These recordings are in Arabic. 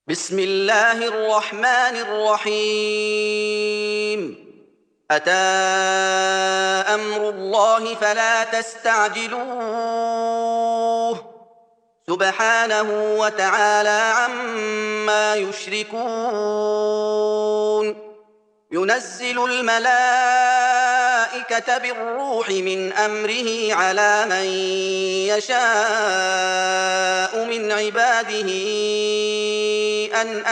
بسم الله الرحمن الرحيم. أتى أمر الله فلا تستعجلوه سبحانه وتعالى عما يشركون. ينزل الملائكة بالروح من أمره على من يشاء من عباده أن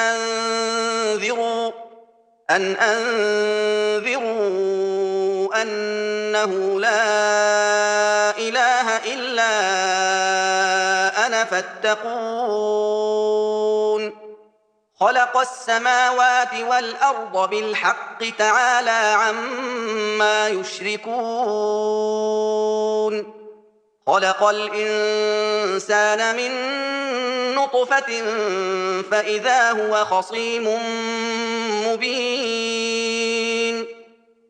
أنذروا أنه لا إله إلا أنا فاتقون. خلق السماوات والأرض بالحق تعالى عما يشركون. خلق الإنسان من نطفة فإذا هو خصيم مبين.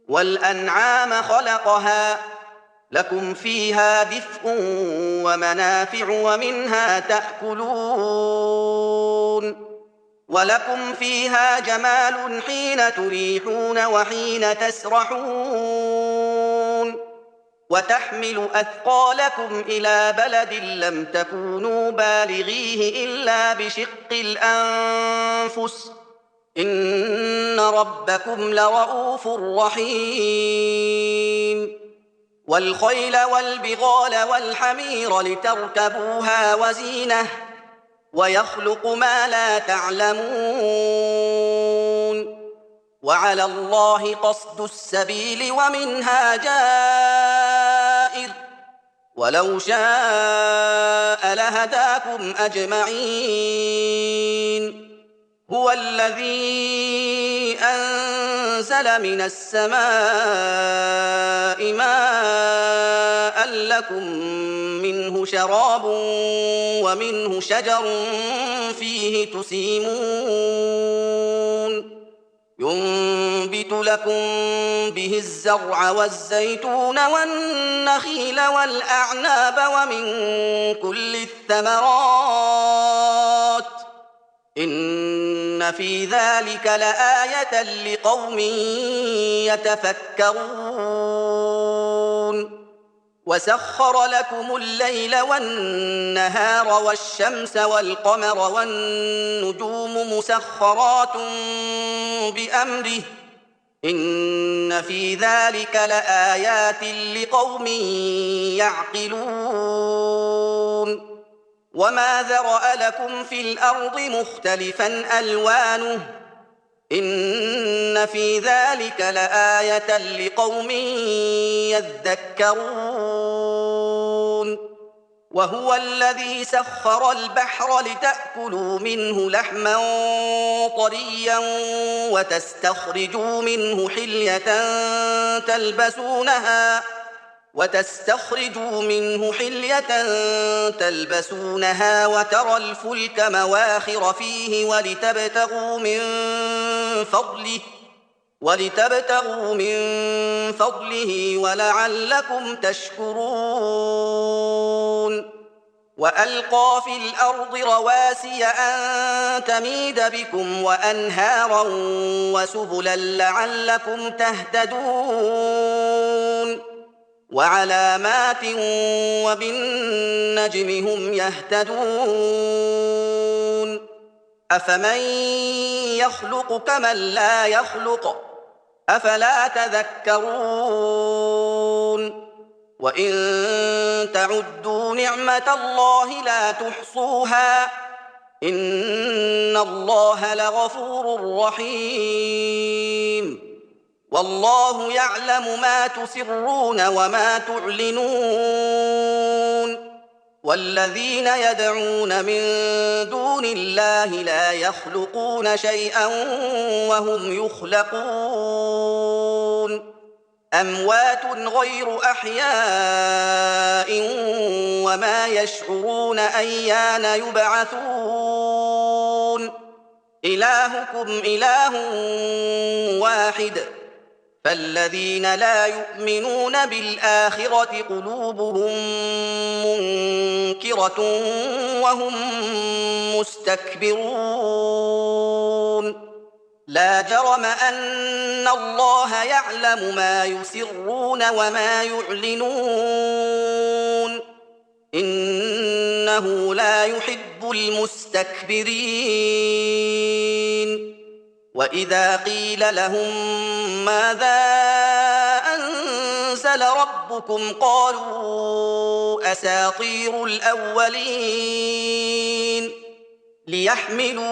والأنعام خلقها لكم فيها دفء ومنافع ومنها تأكلون. ولكم فيها جمال حين تريحون وحين تسرحون. وتحمل أثقالكم إلى بلد لم تكونوا بالغيه إلا بشق الأنفس إن ربكم لرءوف رحيم. والخيل والبغال والحمير لتركبوها وزينة ويخلق ما لا تعلمون. وعلى الله قصد السبيل ومنها جائر ولو شاء لهداكم أجمعين. هو الذي أنزل من السماء ماء لكم منه شراب ومنه شجر فيه تسيمون. ينبت لكم به الزرع والزيتون والنخيل والأعناب ومن كل الثمرات إن في ذلك لآية لقوم يتفكرون. وسخر لكم الليل والنهار والشمس والقمر والنجوم مسخرات بأمره إن في ذلك لآيات لقوم يعقلون. وما ذرأ لكم في الأرض مختلفا ألوانه إن في ذلك لآية لقوم يذكرون. وهو الذي سخر البحر لتأكلوا منه لحما طريا وتستخرجوا منه حلية تلبسونها وترى الفلك مواخر فيه ولتبتغوا من فضله ولعلكم تشكرون. وألقى في الأرض رواسي أن تميد بكم وأنهارا وسبلا لعلكم تهتدون. وعلامات وبالنجم هم يهتدون. أفمن يخلق كمن لا يخلق أفلا تذكرون. وإن تعدوا نعمة الله لا تحصوها إن الله لغفور رحيم. والله يعلم ما تسرون وما تعلنون. والذين يدعون من دون الله لا يخلقون شيئا وهم يخلقون. أموات غير أحياء وما يشعرون أيان يبعثون. إلهكم إله واحد فالذين لا يؤمنون بالآخرة قلوبهم منكرة وهم مستكبرون لا جرم أن الله يعلم ما يسرون وما يعلنون إنه لا يحب المستكبرين وإذا قيل لهم ماذا أنزل ربكم قالوا أساطير الأولين ليحملوا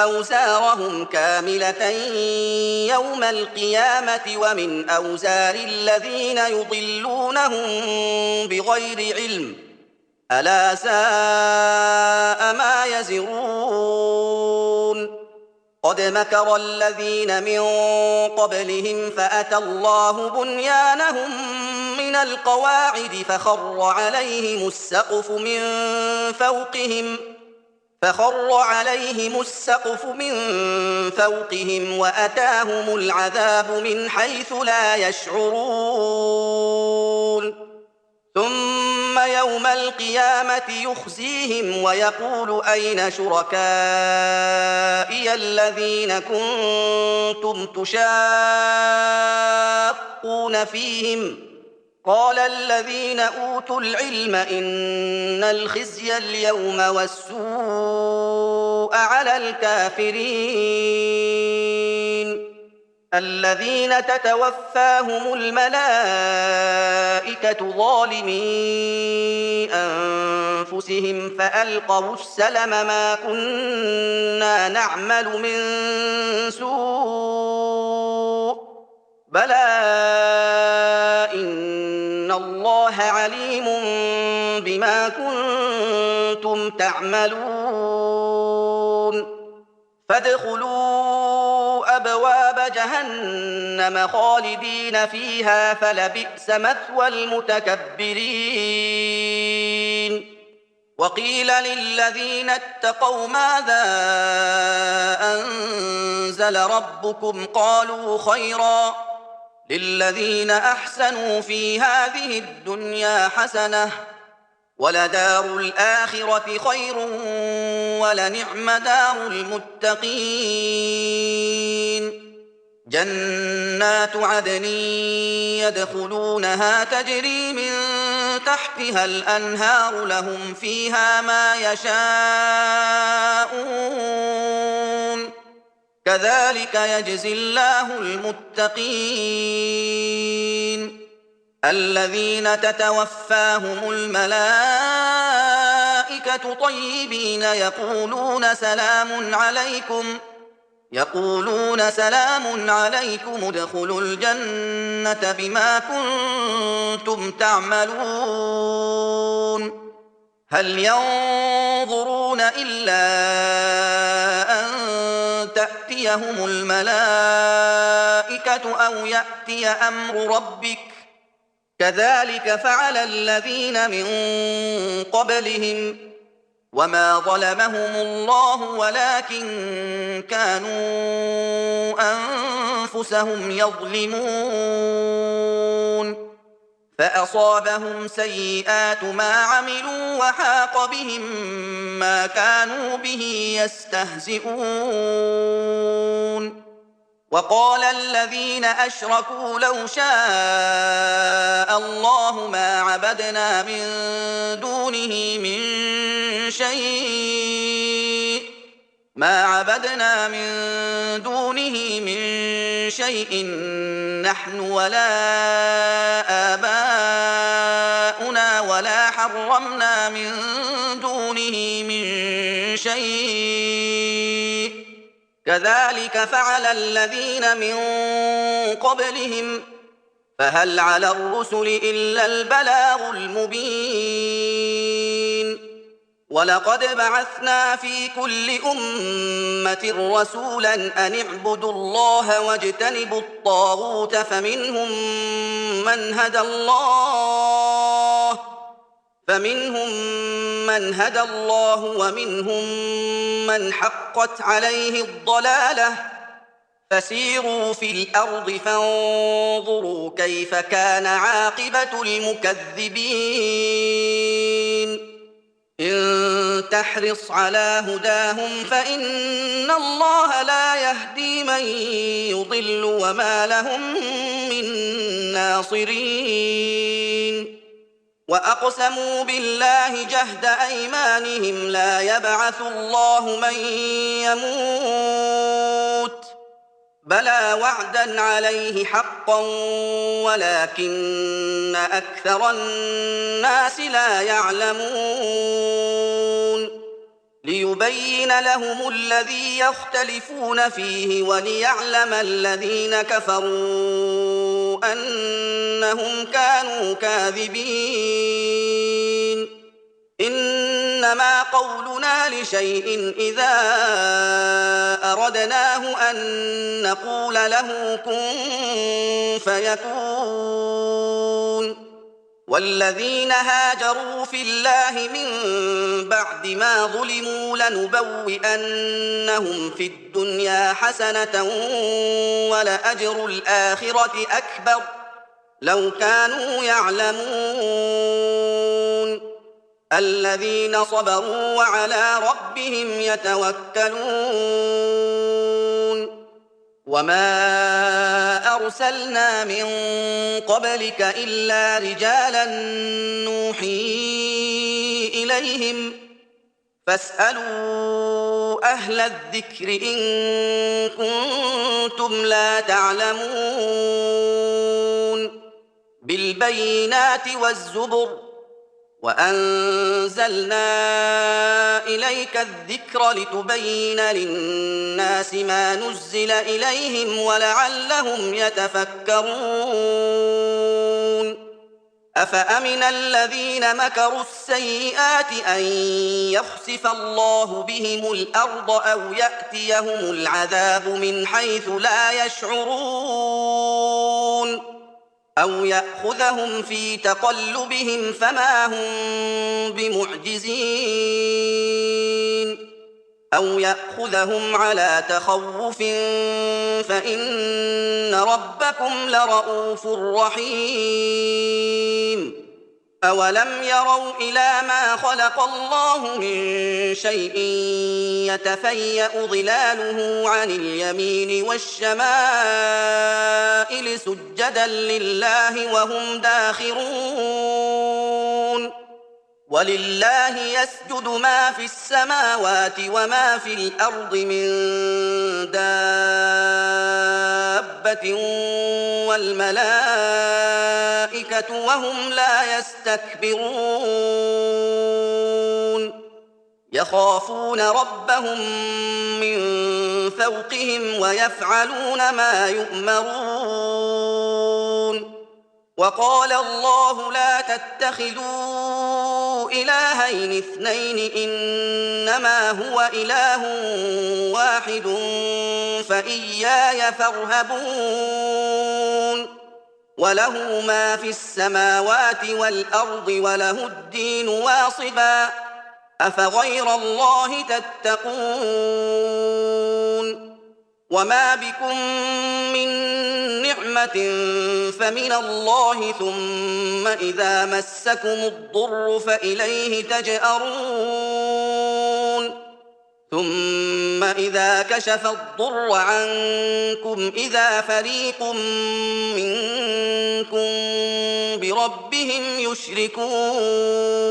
أوزارهم كاملة يوم القيامة ومن أوزار الذين يضلونهم بغير علم ألا ساء ما يزرون قد مكر الذين من قبلهم فأتى الله بنيانهم من القواعد فخر عليهم السقف من فوقهم وأتاهم العذاب من حيث لا يشعرون ثم يوم القيامة يخزيهم ويقول أين شركائي الذين كنتم تشاقون فيهم قال الذين أوتوا العلم إن الخزي اليوم والسوء على الكافرين الذين تتوفاهم الملائكة ظالمي أنفسهم فألقوا السلم ما كنا نعمل من سوء بلى إن الله عليم بما كنتم تعملون فادخلوا أبواب جهنم خالدين فيها فلبئس مثوى المتكبرين وقيل للذين اتقوا ماذا أنزل ربكم قالوا خيرا للذين أحسنوا في هذه الدنيا حسنة ولدار الآخرة خير ولنعم دار المتقين جنات عدن يدخلونها تجري من تحتها الأنهار لهم فيها ما يشاءون كذلك يجزي الله المتقين الذين تتوفاهم الملائكة طيبين يقولون سلام عليكم ادخلوا الجنة بما كنتم تعملون هل ينظرون إلا أن تأتيهم الملائكة أو يأتي أمر ربك كذلك فعل الذين من قبلهم وما ظلمهم الله ولكن كانوا أنفسهم يظلمون فأصابهم سيئات ما عملوا وحاق بهم ما كانوا به يستهزئون وقال الذين أشركوا لو شاء الله ما عبدنا من دونه من شيء نحن ولا آباؤنا ولا حرمنا من دونه من شيء كذلك فعل الذين من قبلهم فهل على الرسل إلا البلاغ المبين ولقد بعثنا في كل أمة رسولا أن اعبدوا الله واجتنبوا الطاغوت فمنهم من هدى الله ومنهم من حقت عليه الضلالة فسيروا في الأرض فانظروا كيف كان عاقبة المكذبين إن تحرص على هداهم فإن الله لا يهدي من يضل وما لهم من ناصرين وأقسموا بالله جهد أيمانهم لا يبعث الله من يموت بلى وعدا عليه حقا ولكن أكثر الناس لا يعلمون ليبين لهم الذي يختلفون فيه وليعلم الذين كفروا أنهم كانوا كاذبين إنما قولنا لشيء إذا أردناه أن نقول له كن فيكون والذين هاجروا في الله من بعد ما ظلموا لنبوئنهم في الدنيا حسنة ولأجر الآخرة أكبر لو كانوا يعلمون الذين صبروا وعلى ربهم يتوكلون وما أرسلنا من قبلك إلا رجالا نوحي إليهم فاسألوا أهل الذكر إن كنتم لا تعلمون بالبينات والزبر وأنزلنا إليك الذكر لتبين للناس ما نزل إليهم ولعلهم يتفكرون أفأمن الذين مكروا السيئات أن يخسف الله بهم الأرض أو يأتيهم العذاب من حيث لا يشعرون أو يأخذهم في تقلبهم فما هم بمعجزين أو يأخذهم على تخوف فإن ربكم لرءوف رحيم أولم يروا إلى ما خلق الله من شيء يتفيأ ظلاله عن اليمين والشمائل سجدا لله وهم داخرون ولله يسجد ما في السماوات وما في الأرض من دابة والملائكة وهم لا يستكبرون يخافون ربهم من فوقهم ويفعلون ما يؤمرون وقال الله لا تتخذوا إلهين اثنين إنما هو إله واحد فإياي فارهبون وله ما في السماوات والأرض وله الدين واصبا أفغير الله تتقون وما بكم من نعمة فمن الله ثم إذا مسكم الضر فإليه تجأرون ثم إذا كشف الضر عنكم إذا فريق منكم بربهم يشركون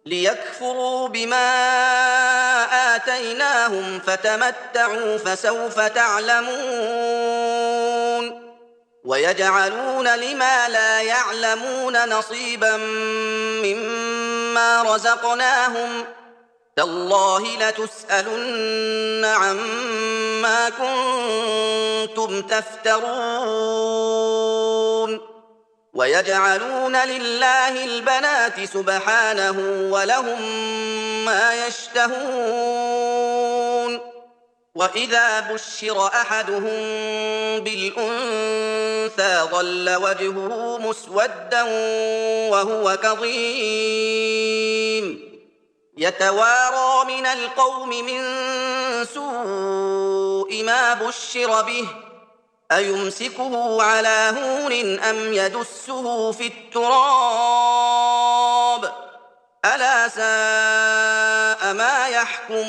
ليكفروا بما آتيناهم فتمتعوا فسوف تعلمون ويجعلون لما لا يعلمون نصيبا مما رزقناهم تالله لتسألن عما كنتم تفترون ويجعلون لله البنات سبحانه ولهم ما يشتهون وإذا بشر أحدهم بالأنثى ظل وجهه مسودا وهو كظيم يتوارى من القوم من سوء بما بشر به أيمسكه على هون أم يدسه في التراب ألا ساء ما يحكمون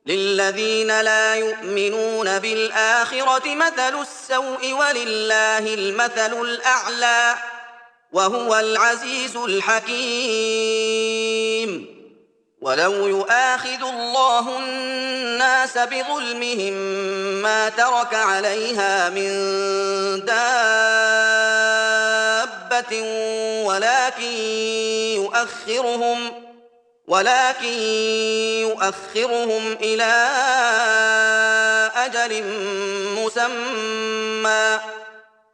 للذين لا يؤمنون بالآخرة مثل السوء ولله المثل الأعلى وهو العزيز الحكيم ولو يؤاخذ الله الناس بظلمهم ما ترك عليها من دابة ولكن يؤخرهم إلى أجل مسمى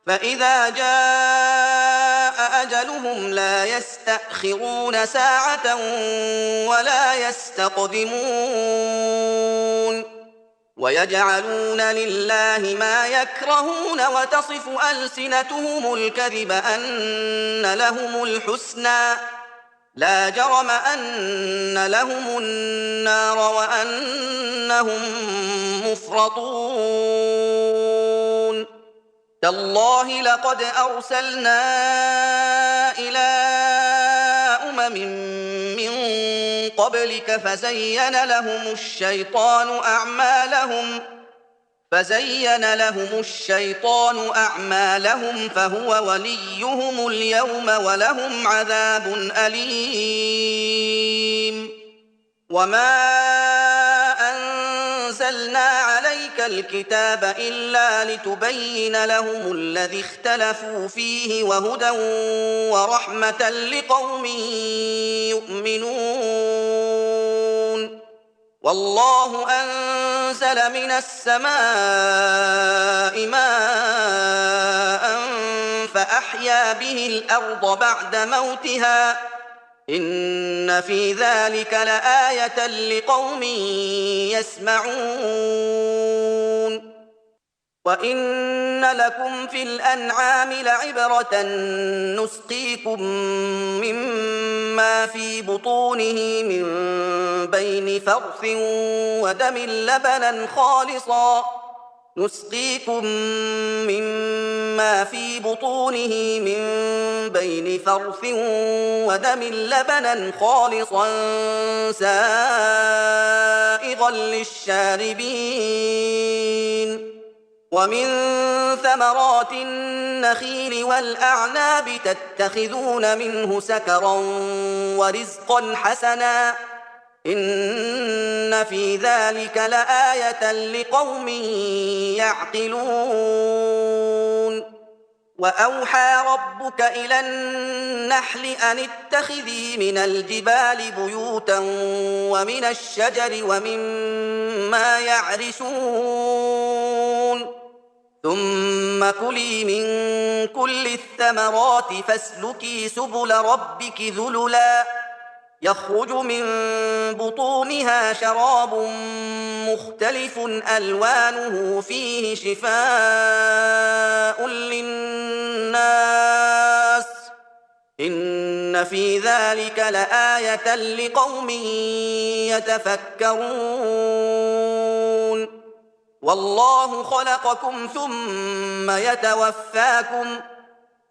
فإذا جاء أجلهم لا يستأخرون ساعة ولا يستقدمون ويجعلون لله ما يكرهون وتصف ألسنتهم الكذب أن لهم الحسنى لا جرم أن لهم النار وأنهم مفرطون تالله لقد أرسلنا إلى من قبلك فزين لهم الشيطان أعمالهم فهو وليهم اليوم ولهم عذاب أليم وما أنزلنا عليك الكتاب إلا لتبين لهم الذي اختلفوا فيه وهدى ورحمة لقوم يؤمنون والله أنزل من السماء ماء فأحيا به الأرض بعد موتها إن في ذلك لآية لقوم يسمعون وإن لكم في الأنعام لعبرة نسقيكم مما في بطونه من بين فرث ودم لبنا خالصا سائغا للشاربين ومن ثمرات النخيل والأعناب تتخذون منه سكرا ورزقا حسنا إن في ذلك لآية لقوم يعقلون وأوحى ربك إلى النحل أن اتخذي من الجبال بيوتا ومن الشجر ومما يعرشون ثم كلي من كل الثمرات فاسلكي سبل ربك ذللا يخرج من بطونها شراب مختلف ألوانه فيه شفاء للناس إن في ذلك لآية لقوم يتفكرون والله خلقكم ثم يتوفاكم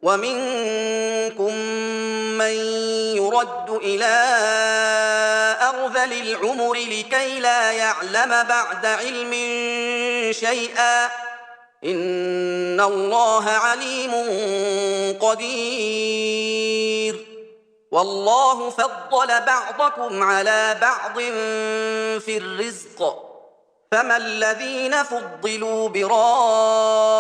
ومنكم من يرد إلى أرذل العمر لكي لا يعلم بعد علم شيئا إن الله عليم قدير والله فضل بعضكم على بعض في الرزق فما الذين فضلوا براد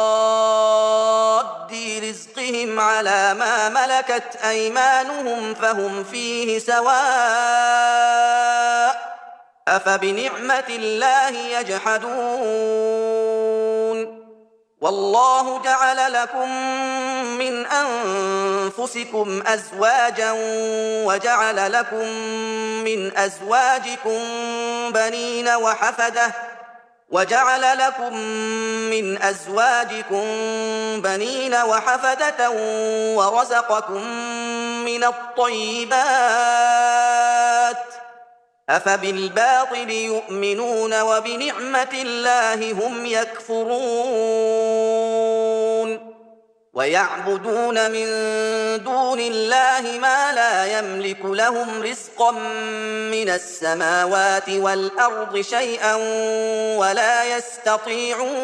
رزقهم على ما ملكت أيمانهم فهم فيه سواء أفبنعمة الله يجحدون والله جعل لكم من أنفسكم أزواجا وجعل لكم من أزواجكم بنين وحفدة ورزقكم من الطيبات أفبالباطل يؤمنون وبنعمة الله هم يكفرون ويعبدون من دون الله ما لا يملك لهم رزقا من السماوات والأرض شيئا ولا يستطيعون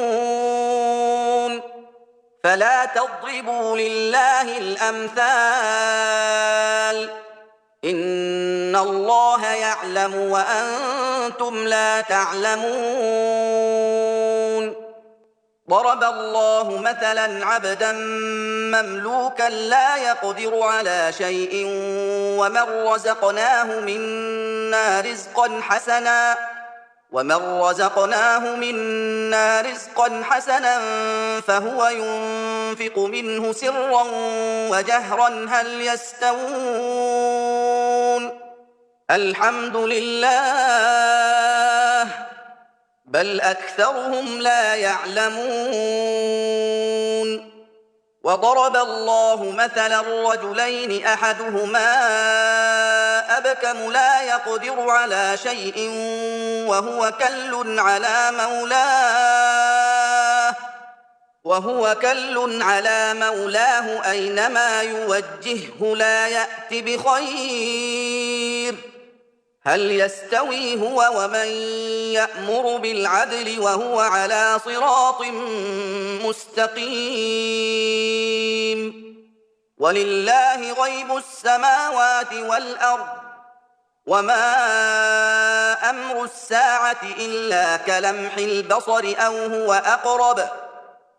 فلا تضربوا لله الأمثال إن الله يعلم وأنتم لا تعلمون ضرب الله مثلا عبدا مملوكا لا يقدر على شيء ومن رزقناه منا رزقا حسنا فهو ينفق منه سرا وجهرا هل يستوون الحمد لله بل أكثرهم لا يعلمون وضرب الله مثلا رجلين أحدهما أبكم لا يقدر على شيء وهو كل على مولاه أينما يوجهه لا يأت بخير هل يستوي هو ومن يأمر بالعدل وهو على صراط مستقيم ولله غيب السماوات والأرض وما أمر الساعة إلا كلمح البصر أو هو أقرب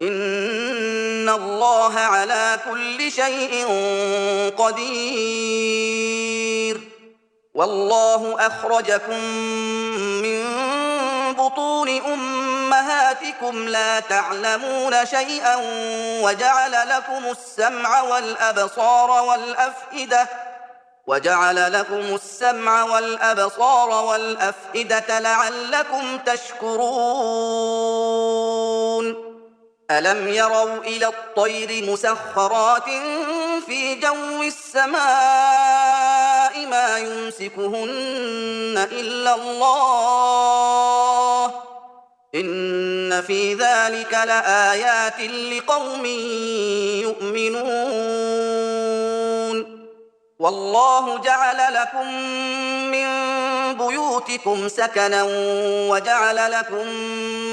إن الله على كل شيء قدير والله أخرجكم من بطون أمهاتكم لا تعلمون شيئا وجعل لكم السمع والأبصار والأفئدة لعلكم تشكرون ألم يروا إلى الطير مسخرات في جو السماء ما يمسكهن إلا الله إن في ذلك لآيات لقوم يؤمنون والله جعل لكم من بيوتكم سكنا وجعل لكم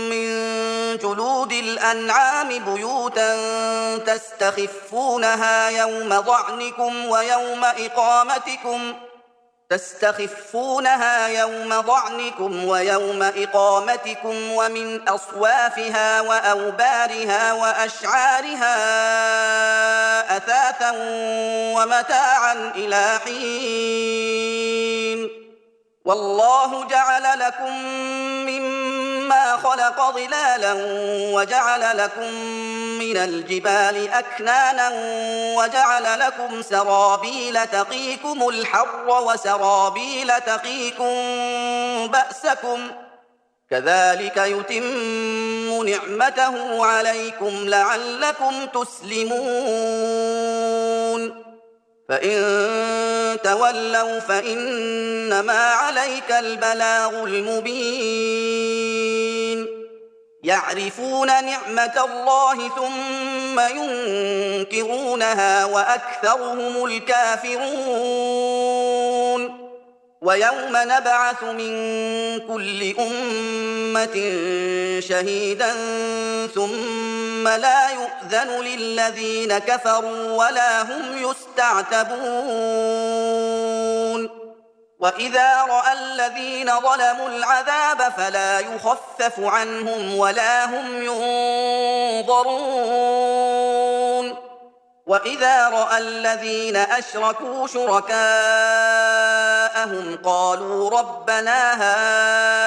من جلود الأنعام بيوتا تستخفونها يوم ضعنكم ويوم إقامتكم ومن أصوافها وأوبارها وأشعارها أثاثا ومتاعا إلى حين والله جعل لكم مما خلق ظلالا وجعل لكم من الجبال أكنانا وجعل لكم سرابيل تقيكم الحر وسرابيل تقيكم بأسكم كذلك يتم نعمته عليكم لعلكم تسلمون فإن تولوا فإنما عليك البلاغ المبين يعرفون نعمة الله ثم ينكرونها وأكثرهم الكافرون ويوم نبعث من كل أمة شهيدا ثم لا يؤذن للذين كفروا ولا هم يستعتبون وإذا رأى الذين ظلموا العذاب فلا يخفف عنهم ولا هم ينظرون وإذا رأى الذين أشركوا شركاءهم قالوا ربنا هؤلاء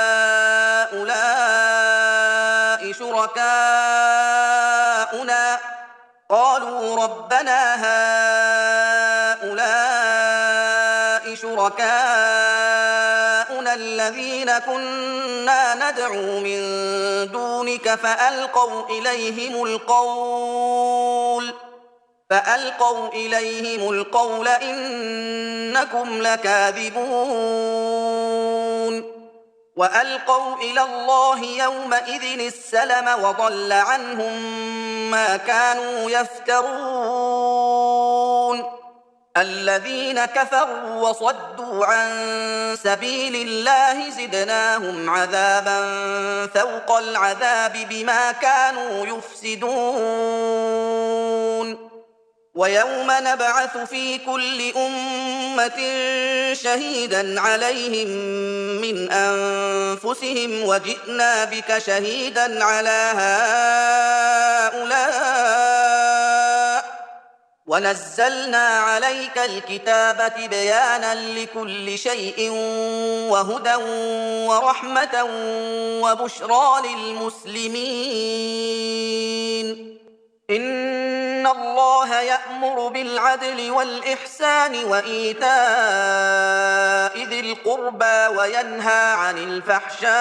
شركاؤنا الذين كنا ندعو من دونك فألقوا إليهم القول إنكم لكاذبون وألقوا إلى الله يومئذ السلم وضل عنهم ما كانوا يفترون الذين كفروا وصدوا عن سبيل الله زدناهم عذابا فوق العذاب بما كانوا يفسدون ويوم نبعث في كل أمة شهيدا عليهم من أنفسهم وجئنا بك شهيدا على هؤلاء ونزلنا عليك الكتاب بيانا لكل شيء وهدى ورحمة وبشرى للمسلمين إن الله يأمر بالعدل والإحسان وإيتاء ذي القربى وينهى عن الفحشاء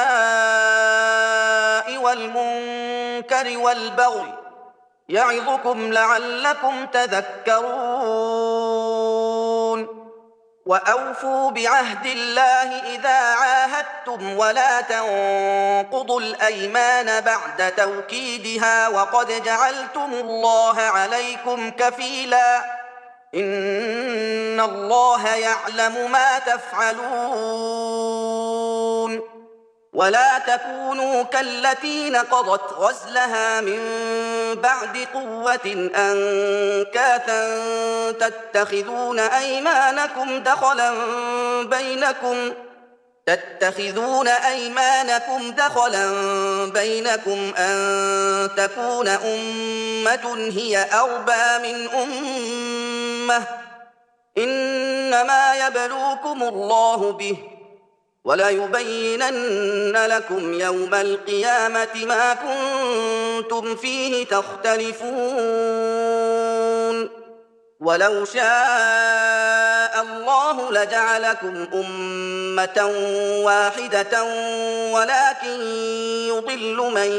والمنكر والبغي يعظكم لعلكم تذكرون وأوفوا بعهد الله إذا عاهدتم ولا تنقضوا الأيمان بعد توكيدها وقد جعلتم الله عليكم كفيلا إن الله يعلم ما تفعلون ولا تكونوا كالتي نقضت غزلها من بعد قوة أنكاثا تتخذون أيمانكم دخلا بينكم أن تكون أمة هي أربى من أمة إنما يبلوكم الله به وليبينن لكم يوم القيامة ما كنتم فيه تختلفون ولو شاء الله لجعلكم أمة واحدة ولكن يضل من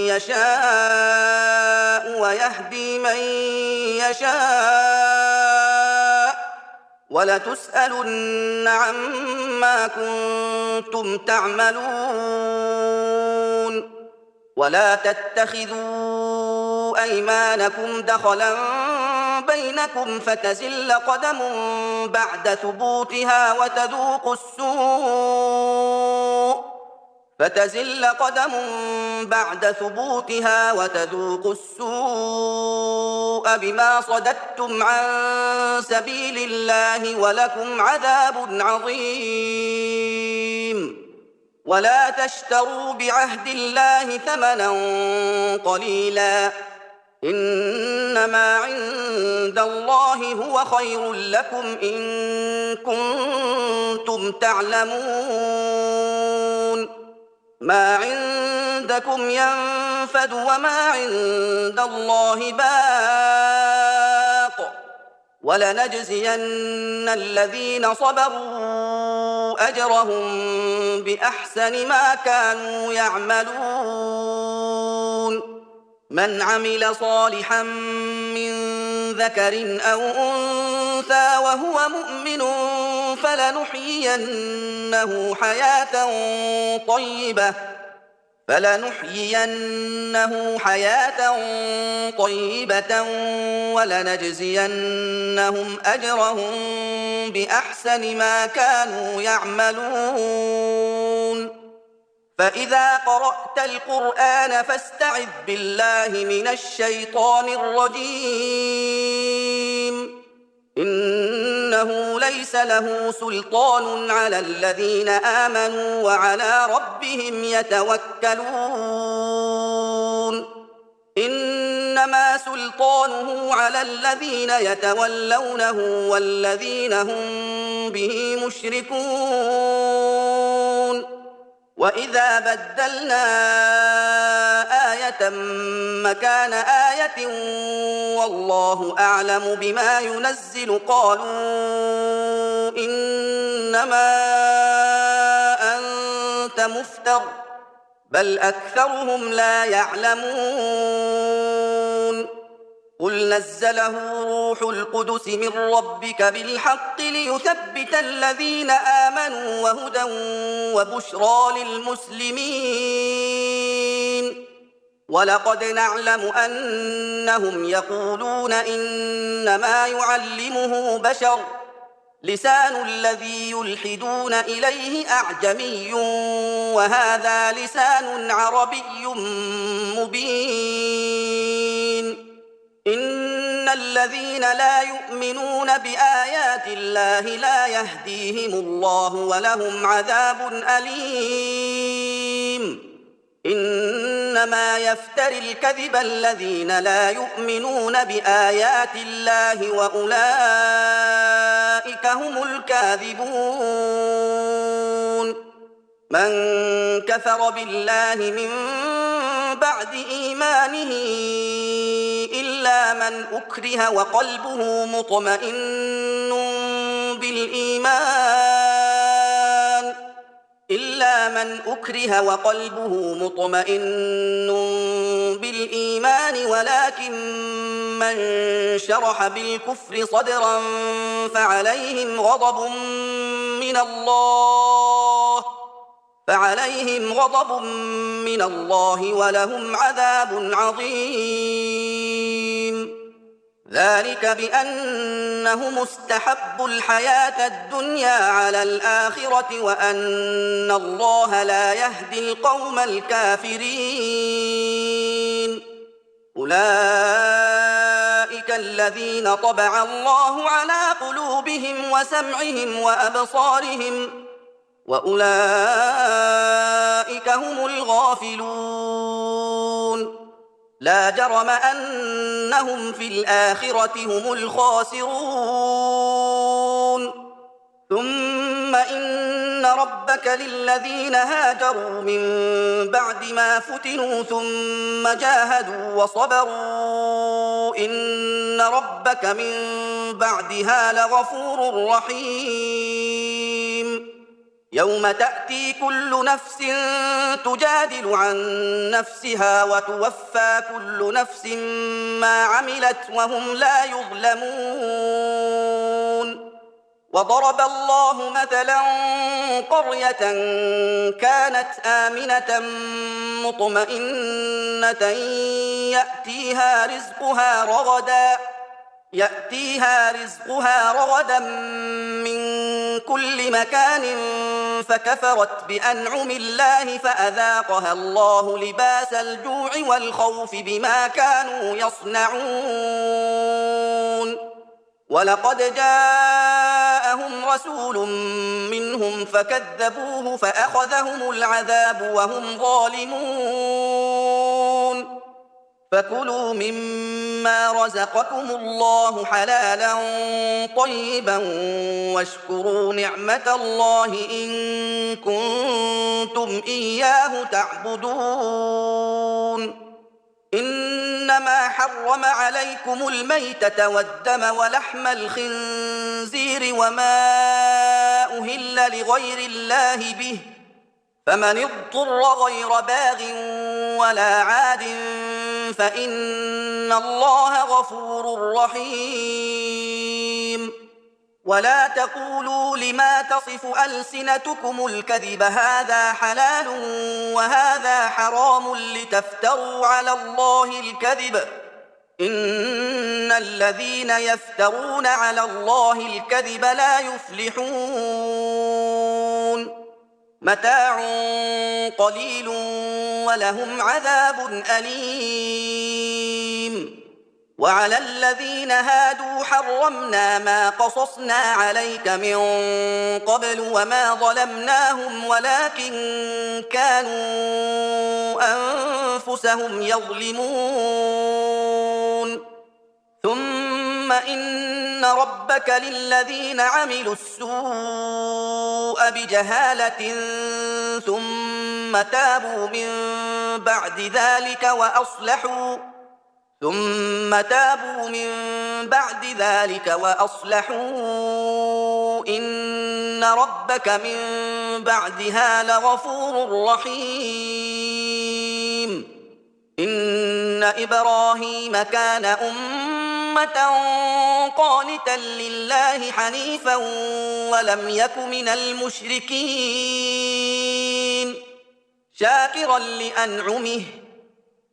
يشاء ويهدي من يشاء ولتسألن عما كنتم تعملون ولا تتخذوا أيمانكم دخلا بينكم فتزل قدم بعد ثبوتها وتذوقوا السوء بما صددتم عن سبيل الله ولكم عذاب عظيم ولا تشتروا بعهد الله ثمنا قليلا إنما عند الله هو خير لكم إن كنتم تعلمون ما عندكم ينفد وما عند الله باق ولنجزين الذين صبروا أجرهم بأحسن ما كانوا يعملون من عمل صالحا من ذكر أو أنثى وهو مؤمن فلنحيينه حياة طيبة ولنجزينهم أجرهم بأحسن ما كانوا يعملون فإذا قرأت القرآن فاستعذ بالله من الشيطان الرجيم إنه ليس له سلطان على الذين آمنوا وعلى ربهم يتوكلون إنما سلطانه على الذين يتولونه والذين هم به مشركون وإذا بدلنا آية مكان آية والله أعلم بما ينزل قالوا إنما أنت مفتر بل أكثرهم لا يعلمون قل نزله روح القدس من ربك بالحق ليثبت الذين آمنوا وهدى وبشرى للمسلمين. ولقد نعلم أنهم يقولون إنما يعلمه بشر لسان الذي يلحدون إليه أعجمي وهذا لسان عربي مبين. إن الذين لا يؤمنون بآيات الله لا يهديهم الله ولهم عذاب أليم. إنما يفتري الكذب الذين لا يؤمنون بآيات الله وأولئك هم الكاذبون. من كفر بالله من بعد إيمانه إلا من أكره وقلبه مطمئن بالإيمان ولكن من شرح بالكفر صدرا فعليهم غضب من الله ولهم عذاب عظيم. ذلك بأنهم استحبوا الحياة الدنيا على الآخرة وأن الله لا يهدي القوم الكافرين. أولئك الذين طبع الله على قلوبهم وسمعهم وأبصارهم وأولئك هم الغافلون. لا جرم أنهم في الآخرة هم الخاسرون. ثم إن ربك للذين هاجروا من بعد ما فتنوا ثم جاهدوا وصبروا إن ربك من بعدها لغفور رحيم. يوم تأتي كل نفس تجادل عن نفسها وتوفى كل نفس ما عملت وهم لا يظلمون. وضرب الله مثلا قرية كانت آمنة مطمئنة يأتيها رزقها رغدا من كل مكان فكفرت بأنعم الله فأذاقها الله لباس الجوع والخوف بما كانوا يصنعون. ولقد جاءهم رسول منهم فكذبوه فأخذهم العذاب وهم ظالمون. فكلوا مما رزقكم الله حلالا طيبا واشكروا نعمة الله إن كنتم إياه تعبدون. إنما حرم عليكم الميتة والدم ولحم الخنزير وما أهل لغير الله به فمن اضطر غير باغ ولا عاد فإن الله غفور رحيم. ولا تقولوا لما تصف ألسنتكم الكذب هذا حلال وهذا حرام لتفتروا على الله الكذب إن الذين يفترون على الله الكذب لا يفلحون. متاع قليل ولهم عذاب أليم. وعلى الذين هادوا حرمنا ما قصصنا عليك من قبل وما ظلمناهم ولكن كانوا أنفسهم يظلمون. ثم إن ربك للذين عملوا السوء بجهالة ثم تابوا من بعد ذلك وأصلحوا إن ربك من بعدها لغفور رحيم. إن إبراهيم كان أمة أمة قانتا لله حنيفا ولم يك من المشركين شاكرا لأنعمه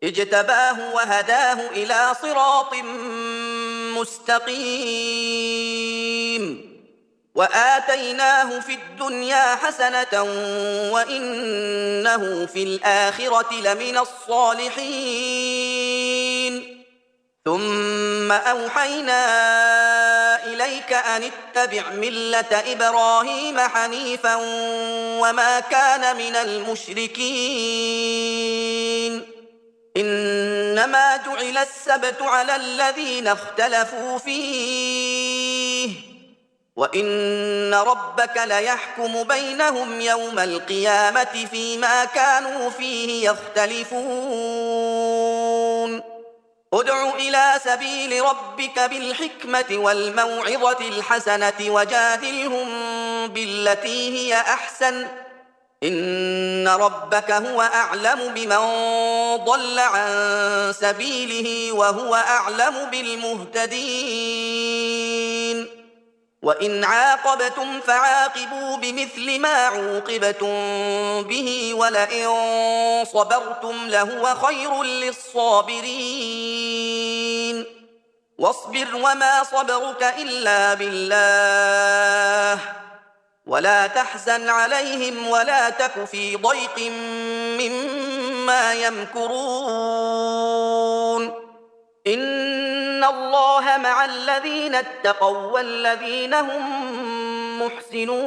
اجتباه وهداه إلى صراط مستقيم وآتيناه في الدنيا حسنة وإنه في الآخرة لمن الصالحين ثم أوحينا إليك أن اتبع ملة إبراهيم حنيفا وما كان من المشركين إنما جعل السبت على الذين اختلفوا فيه وإن ربك ليحكم بينهم يوم القيامة فيما كانوا فيه يختلفون ادع إلى سبيل ربك بالحكمة والموعظة الحسنة وجادلهم بالتي هي أحسن إن ربك هو أعلم بمن ضل عن سبيله وهو أعلم بالمهتدين وإن عاقبتم فعاقبوا بمثل ما عوقبتم به ولئن صبرتم لهو خير للصابرين واصبر وما صبرك إلا بالله ولا تحزن عليهم ولا تك في ضيق مما يمكرون إن الله مع الذين اتقوا والذين هم محسنون